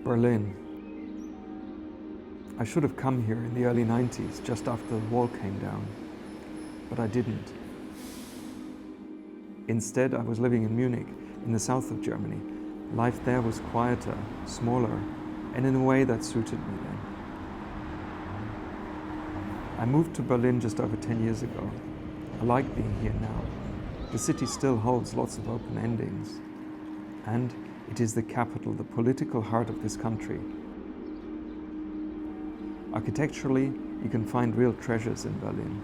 Berlin. I should have come here in the early 90s, just after the wall came down, but I didn't. Instead, I was living in Munich, in the south of Germany. Life there was quieter, smaller, and in a way that suited me then. I moved to Berlin just over 10 years ago. I like being here now. The city still holds lots of open endings. And it is the capital, the political heart of this country. Architecturally, you can find real treasures in Berlin.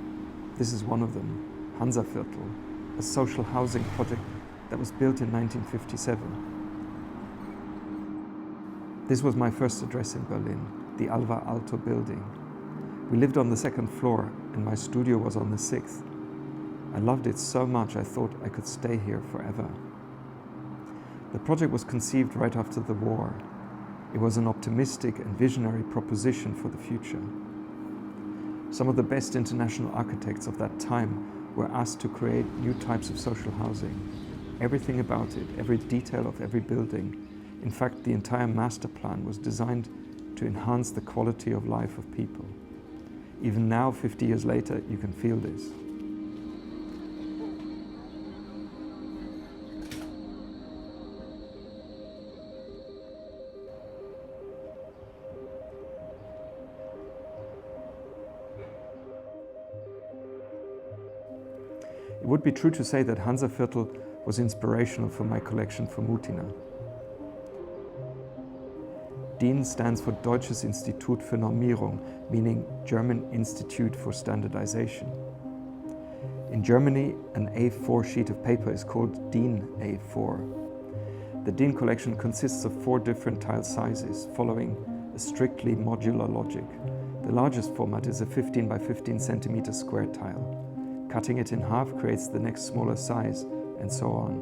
This is one of them, Hansaviertel, a social housing project that was built in 1957. This was my first address in Berlin, the 𝐦𝐨𝐫𝐞 building. We lived on the second floor and my studio was on the sixth. I loved it so much I thought I could stay here forever. The project was conceived right after the war. It was an optimistic and visionary proposition for the future. Some of the best international architects of that time were asked to create new types of social housing. Everything about it, every detail of every building, in fact the entire master plan was designed to enhance the quality of life of people. Even now, 50 years later, you can feel this. It would be true to say that Hansaviertel was inspirational for my collection for Mutina. DIN stands for Deutsches Institut für Normierung, meaning German Institute for Standardization. In Germany, an A4 sheet of paper is called DIN A4. The DIN collection consists of 4 different tile sizes, following a strictly modular logic. The largest format is a 15 by 15 centimeter square tile. Cutting it in half creates the next smaller size, and so on.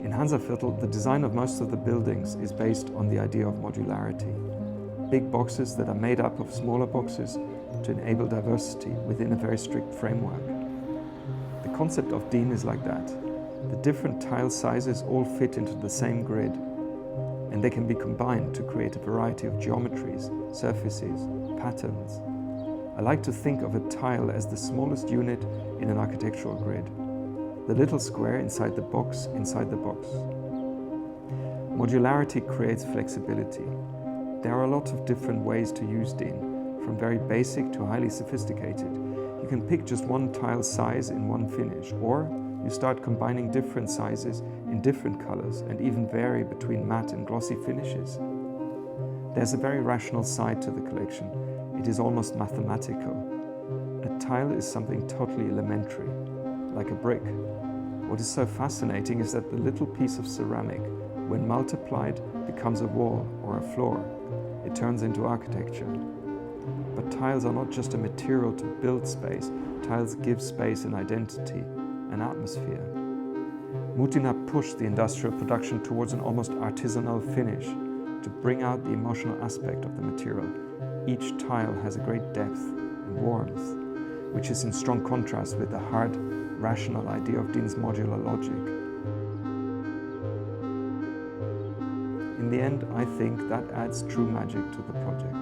In Hansaviertel, the design of most of the buildings is based on the idea of modularity. Big boxes that are made up of smaller boxes to enable diversity within a very strict framework. The concept of DIN is like that. The different tile sizes all fit into the same grid, and they can be combined to create a variety of geometries, surfaces, patterns. I like to think of a tile as the smallest unit in an architectural grid. The little square inside the box. Modularity creates flexibility. There are a lot of different ways to use DIN, from very basic to highly sophisticated. You can pick just one tile size in one finish, or you start combining different sizes in different colors and even vary between matte and glossy finishes. There's a very rational side to the collection. It is almost mathematical. A tile is something totally elementary, like a brick. What is so fascinating is that the little piece of ceramic, when multiplied, becomes a wall or a floor. It turns into architecture. But tiles are not just a material to build space. Tiles give space an identity, an atmosphere. Mutina pushed the industrial production towards an almost artisanal finish to bring out the emotional aspect of the material. Each tile has a great depth and warmth, which is in strong contrast with the hard, rational idea of DIN's modular logic. In the end, I think that adds true magic to the project.